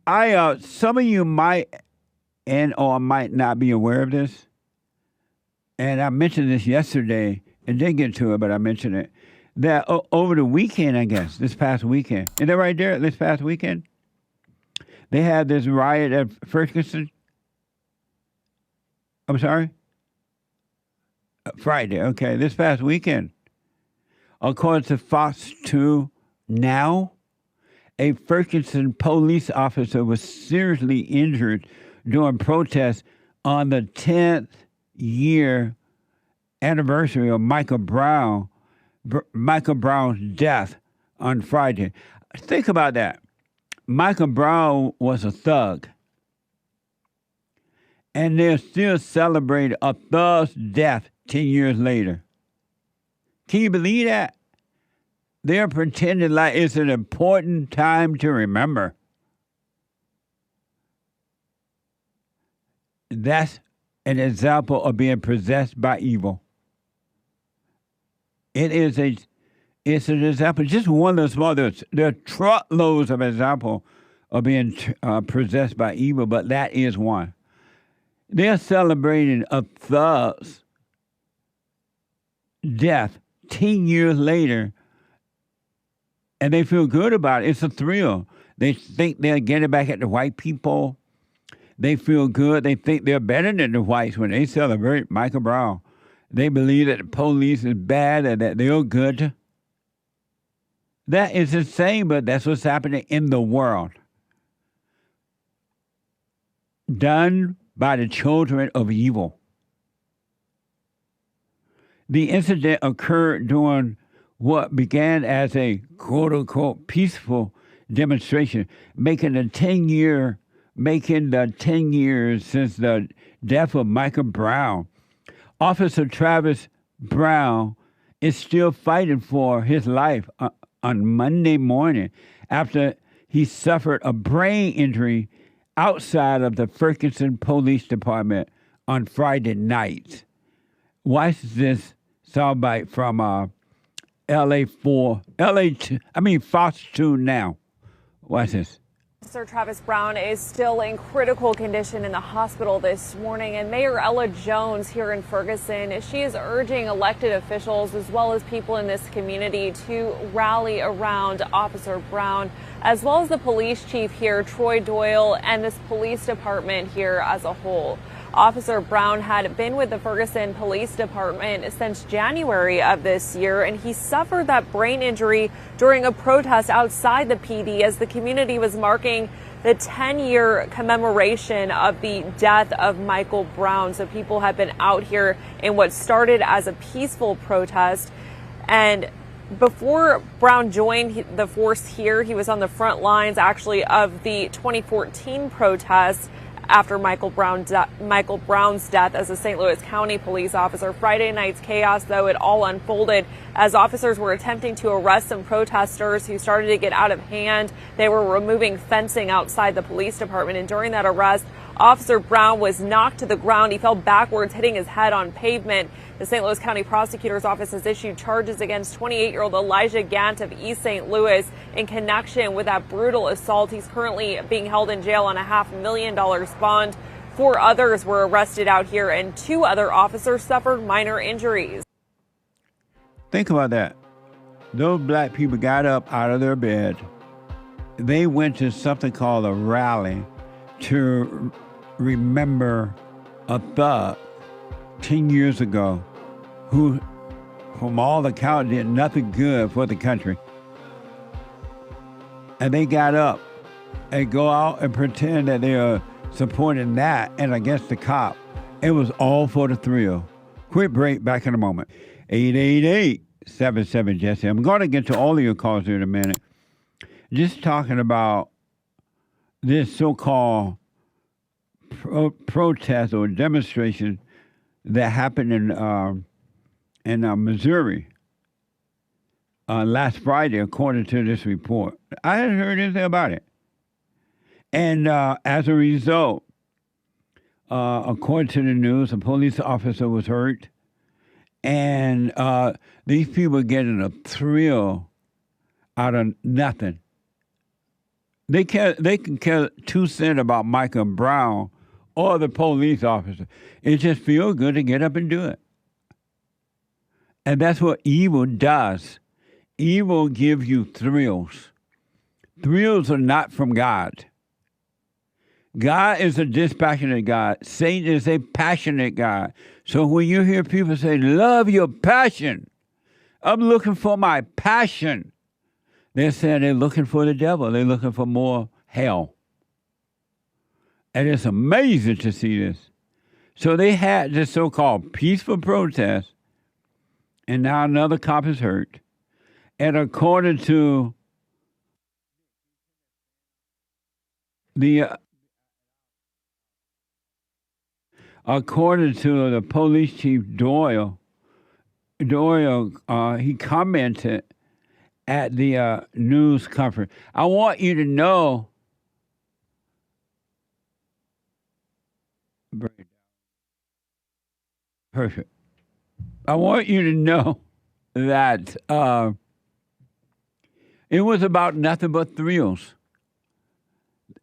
Some of you might and or might not be aware of this, and I mentioned this yesterday and didn't get to it, but I mentioned it. That over the weekend, I guess, this past weekend, is that right there? This past weekend, they had this riot at Ferguson. I'm sorry, Friday. Okay, this past weekend, according to Fox 2 Now, a Ferguson police officer was seriously injured during protests on the 10th year anniversary of Michael Brown's death on Friday. Think about that. Michael Brown was a thug, and they're still celebrating a thug's death 10 years later. Can you believe that? They're pretending like it's an important time to remember. That's an example of being possessed by evil. It's an example, just one of the small. There are truckloads of examples of being possessed by evil, but that is one. They're celebrating a thug's death 10 years later, and they feel good about it. It's a thrill. They think they'll get it back at the white people. They feel good. They think they're better than the whites when they celebrate Michael Brown. They believe that the police is bad and that they're good. That is insane, but that's what's happening in the world. Done by the children of evil. The incident occurred during what began as a quote-unquote peaceful demonstration, making the 10 years since the death of Michael Brown. Officer Travis Brown is still fighting for his life on Monday morning after he suffered a brain injury outside of the Ferguson Police Department on Friday night. Watch this soundbite from Fox 2 Now. Watch this. Sir Travis Brown is still in critical condition in the hospital this morning, and Mayor Ella Jones here in Ferguson, she is urging elected officials as well as people in this community to rally around Officer Brown, as well as the police chief here, Troy Doyle, and this police department here as a whole. Officer Brown had been with the Ferguson Police Department since January of this year, and he suffered that brain injury during a protest outside the PD as the community was marking the 10-year commemoration of the death of Michael Brown. So people have been out here in what started as a peaceful protest. And before Brown joined the force here, he was on the front lines actually of the 2014 protest after Michael Brown's death as a St. Louis County police officer. Friday night's chaos, though, it all unfolded as officers were attempting to arrest some protesters who started to get out of hand. They were removing fencing outside the police department, and during that arrest, Officer Brown was knocked to the ground. He fell backwards, hitting his head on pavement. The St. Louis County Prosecutor's Office has issued charges against 28-year-old Elijah Gant of East St. Louis in connection with that brutal assault. He's currently being held in jail on a $500,000 bond. 4 others were arrested out here, and 2 other officers suffered minor injuries. Think about that. Those black people got up out of their bed. They went to something called a rally to remember a thug 10 years ago who, from all accounts, did nothing good for the country. And they got up and go out and pretend that they are supporting that and against the cop. It was all for the thrill. Quick break, back in a moment. 888-77-JESSE. I'm going to get to all of your calls here in a minute. Just talking about this so-called protest or demonstration that happened in Missouri last Friday, according to this report. I hadn't heard anything about it. And as a result, according to the news, a police officer was hurt. And these people are getting a thrill out of nothing. They can care 2 cents about Michael Brown or the police officer. It just feels good to get up and do it. And that's what evil does. Evil gives you thrills. Thrills are not from God. God is a dispassionate God. Satan is a passionate God. So when you hear people say, love your passion, I'm looking for my passion, they're saying they're looking for the devil. They're looking for more hell. And it's amazing to see this. So they had this so-called peaceful protest, and now another cop is hurt. And according to the police chief Doyle, he commented at the news conference. I want you to know, perfect. I want you to know that it was about nothing but thrills.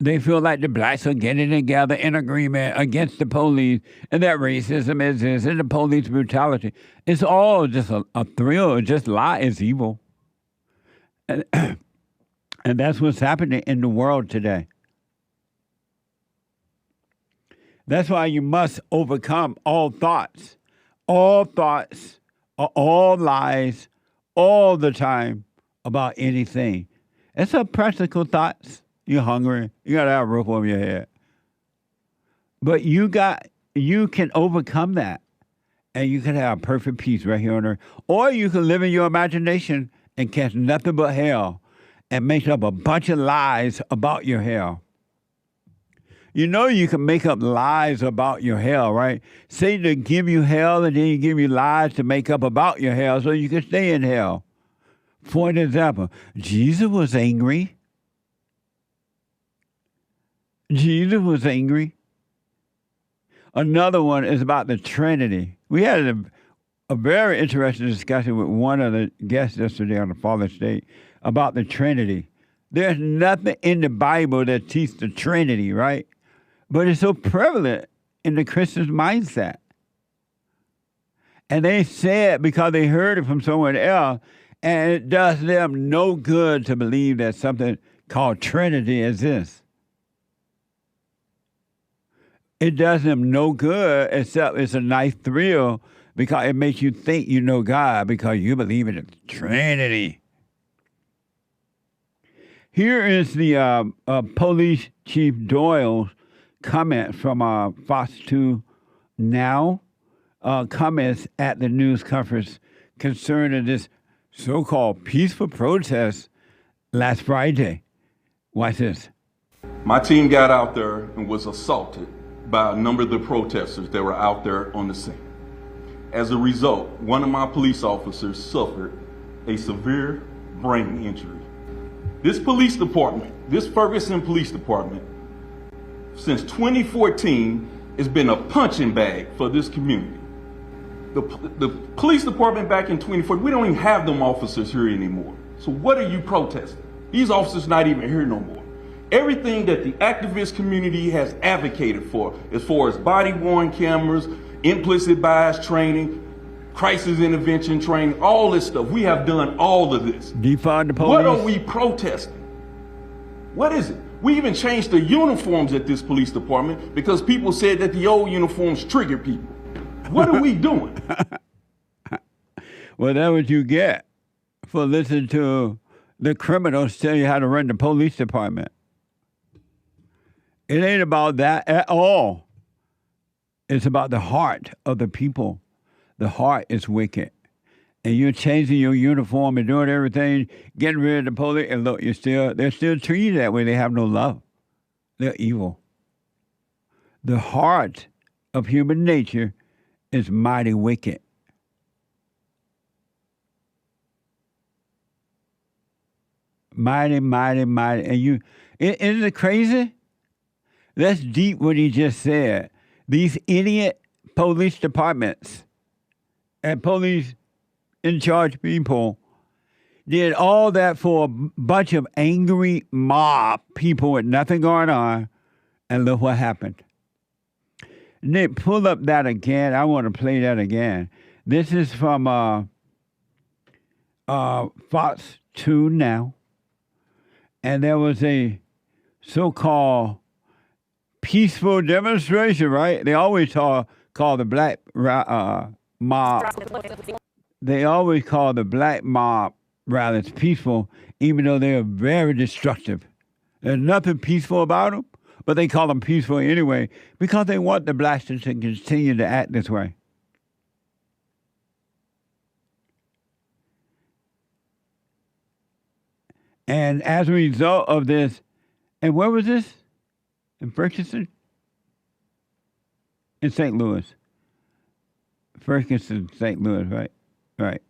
They feel like the blacks are getting together in agreement against the police, and that racism is this, and the police brutality. It's all just a thrill. It's just lie. It's evil. And, and that's what's happening in the world today. That's why you must overcome all thoughts. All thoughts are all lies all the time about anything. It's a practical thoughts. You're hungry. You got to have a roof over your head. But you can overcome that. And you can have perfect peace right here on earth. Or you can live in your imagination and catch nothing but hell and make up a bunch of lies about your hell. You know you can make up lies about your hell, right? Satan will give you hell, and then he give you lies to make up about your hell so you can stay in hell. For an example, Jesus was angry. Jesus was angry. Another one is about the Trinity. We had a very interesting discussion with one of the guests yesterday on the Father's Day about the Trinity. There's nothing in the Bible that teaches the Trinity, right? But it's so prevalent in the Christian's mindset. And they say it because they heard it from someone else, and it does them no good to believe that something called Trinity exists. It does them no good, except it's a nice thrill because it makes you think you know God because you believe in the Trinity. Here is the police chief Doyle's comment from Fox 2 Now, comments at the news conference concerning this so-called peaceful protest last Friday. Watch this. My team got out there and was assaulted by a number of the protesters that were out there on the scene. As a result, one of my police officers suffered a severe brain injury. This police department, this Ferguson Police Department, since 2014, has been a punching bag for this community. The police department back in 2014, we don't even have them officers here anymore. So what are you protesting? These officers not even here no more. Everything that the activist community has advocated for, as far as body-worn cameras, implicit bias training, crisis intervention training, all this stuff, we have done all of this. Defund the police. What are we protesting? What is it? We even changed the uniforms at this police department because people said that the old uniforms trigger people. What are we doing? Well, that's what you get for listening to the criminals tell you how to run the police department. It ain't about that at all. It's about the heart of the people. The heart is wicked. And you're changing your uniform and doing everything, getting rid of the police, and look, they're still treated that way. They have no love. They're evil. The heart of human nature is mighty wicked. Mighty, mighty, mighty. And isn't it crazy? That's deep what he just said. These idiot police departments and police in charge people did all that for a bunch of angry mob people with nothing going on, and look what happened. Nick, pull up that again. I want to play that again. This is from Fox 2 now. And there was a so-called peaceful demonstration, right? They always call the black mob. They always call the black mob rallies peaceful, even though they are very destructive. There's nothing peaceful about them, but they call them peaceful anyway because they want the blacks to continue to act this way. And as a result of this, and where was this? In Ferguson? In St. Louis. Ferguson, St. Louis, right? Right.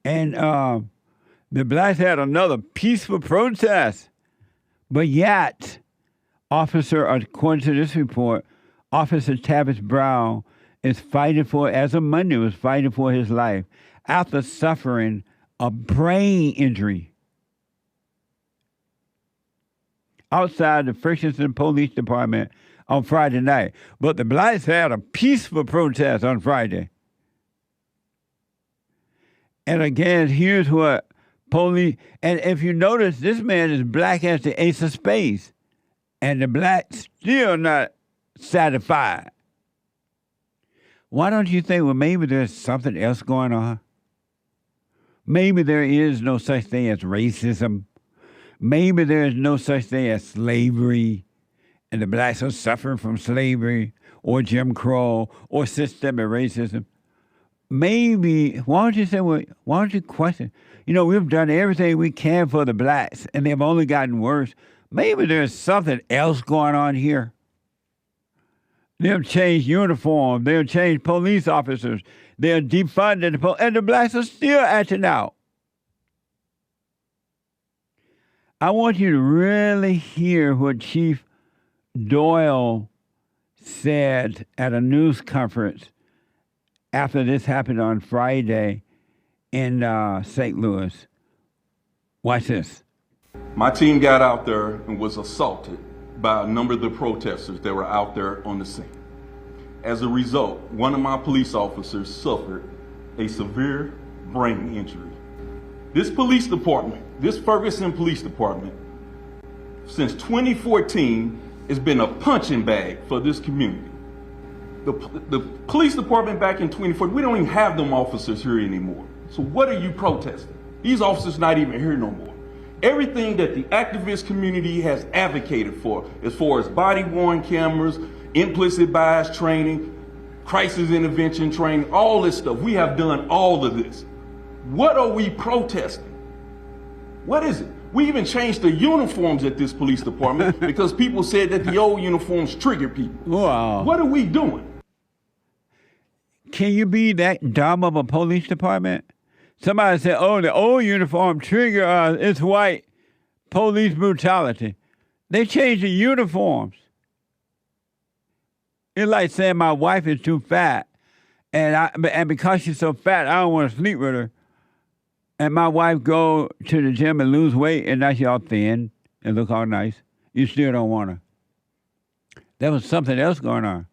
And the blacks had another peaceful protest. But yet, according to this report, Officer Tavis Brown is fighting for, as of Monday, was fighting for his life after suffering a brain injury outside the Ferguson Police Department on Friday night. But the blacks had a peaceful protest on Friday. And again, here's what police, and if you notice, this man is black as the ace of spades, and the blacks still not satisfied. Why don't you think, well, maybe there's something else going on? Maybe there is no such thing as racism. Maybe there is no such thing as slavery, and the blacks are suffering from slavery or Jim Crow or systemic racism. Maybe, why don't you say, well, why don't you question? You know, we've done everything we can for the blacks, and they've only gotten worse. Maybe there's something else going on here. They've changed uniforms. They've changed police officers. They're defunding the police, and the blacks are still acting out. I want you to really hear what Chief Doyle said at a news conference after this happened on Friday in St. Louis. Watch this. My team got out there and was assaulted by a number of the protesters that were out there on the scene. As a result, one of my police officers suffered a severe brain injury. This police department, this Ferguson Police Department, since 2014, has been a punching bag for this community. The police department back in 2014, we don't even have them officers here anymore. So what are you protesting? These officers not even here no more. Everything that the activist community has advocated for, as far as body-worn cameras, implicit bias training, crisis intervention training, all this stuff, we have done all of this. What are we protesting? What is it? We even changed the uniforms at this police department because people said that the old uniforms triggered people. Wow. What are we doing? Can you be that dumb of a police department? Somebody said, oh, the old uniform trigger it's white police brutality. They changed the uniforms. It's like saying my wife is too fat, and because she's so fat, I don't want to sleep with her. And my wife go to the gym and lose weight, and now she's all thin and look all nice. You still don't want her. There was something else going on.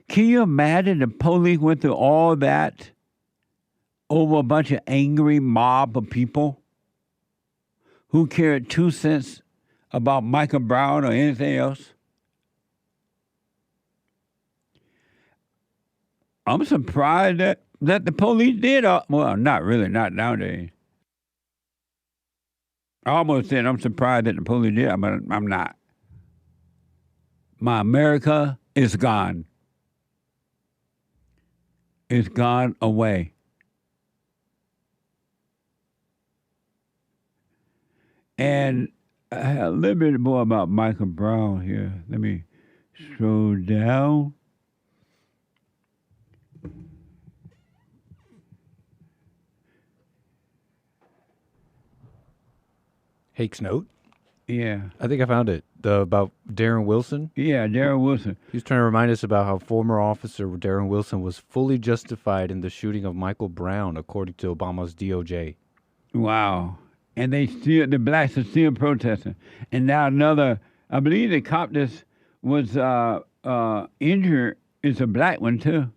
Can you imagine the police went through all that over a bunch of angry mob of people who cared 2 cents about Michael Brown or anything else? I'm surprised that the police did, well, not really, not nowadays. I almost said I'm surprised that the police did, but I'm not. My America is gone. It's gone away. And a little bit more about Michael Brown here. Let me scroll down. Hake's note? Yeah. I think I found it. About Darren Wilson? Yeah, Darren Wilson. He was trying to remind us about how former officer Darren Wilson was fully justified in the shooting of Michael Brown, according to Obama's DOJ. Wow. And the blacks are still protesting. And now another, I believe the cop that was injured is a black one too.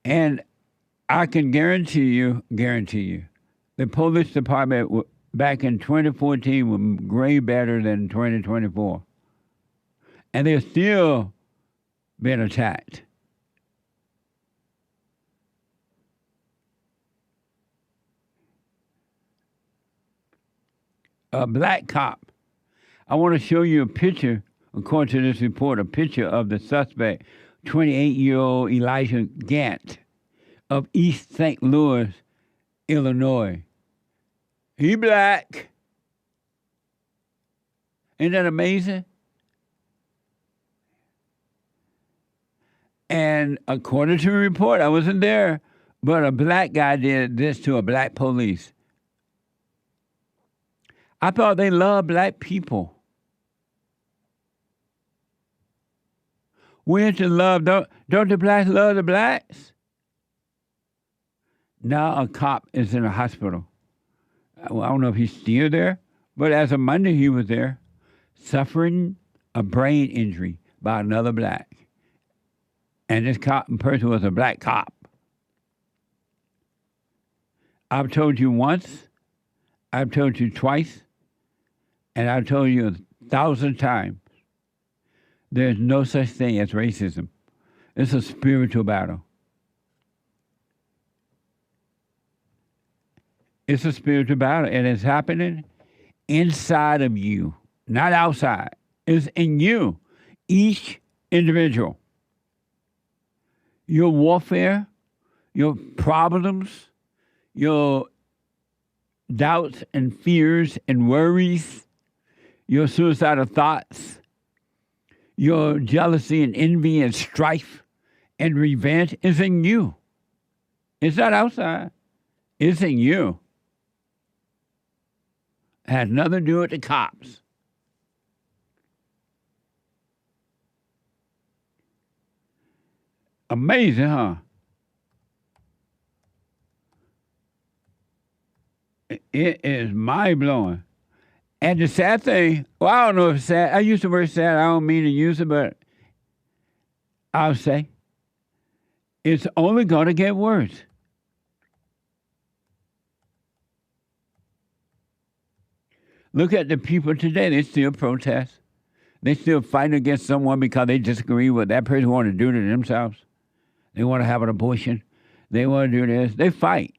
And I can guarantee you, the police department back in 2014 was way better than 2024. And they're still being attacked. A black cop. I want to show you a picture, according to this report, a picture of the suspect, 28-year-old Elijah Gant of East St. Louis, Illinois. He black. Isn't that amazing? And according to the report, I wasn't there, but a black guy did this to a black police. I thought they loved black people. We should love, don't the blacks love the blacks? Now a cop is in a hospital. I don't know if he's still there, but as of Monday he was there, suffering a brain injury by another black. And this person was a black cop. I've told you once, I've told you twice, and I've told you 1,000 times. There's no such thing as racism. It's a spiritual battle. It's a spiritual battle, and it's happening inside of you, not outside. It's in you, each individual. Your warfare, your problems, your doubts and fears and worries, your suicidal thoughts, your jealousy and envy and strife and revenge is in you. It's not outside. It's in you. It has nothing to do with the cops. Amazing, huh? It is mind-blowing. And the sad thing, well, I don't know if it's sad. I use the word sad. I don't mean to use it, but I'll say it's only going to get worse. Look at the people today. They still protest. They still fight against someone because they disagree with that person want to do to themselves. They want to have an abortion. They want to do this. They fight.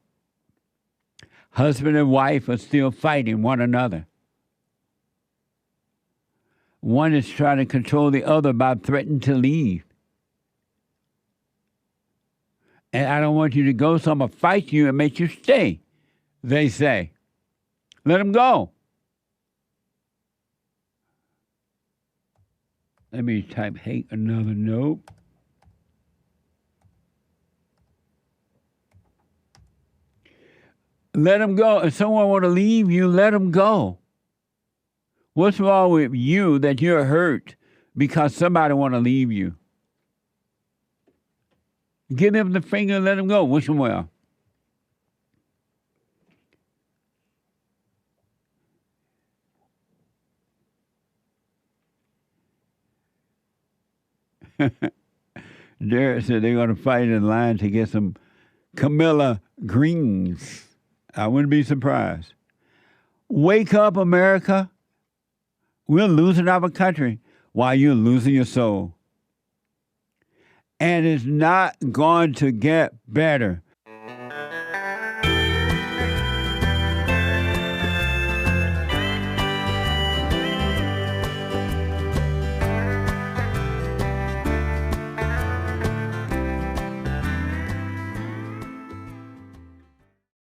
Husband and wife are still fighting one another. One is trying to control the other by threatening to leave. And I don't want you to go, so I'm going to fight you and make you stay, they say. Let them go. Let me type hate another note. Let them go. If someone want to leave you, let them go. What's wrong with you that you're hurt because somebody want to leave you? Give them the finger and let them go. Wish them well. Derek said they're going to fight in line to get some Camilla greens. I wouldn't be surprised. Wake up, America. We're losing our country while you're losing your soul. And it's not going to get better.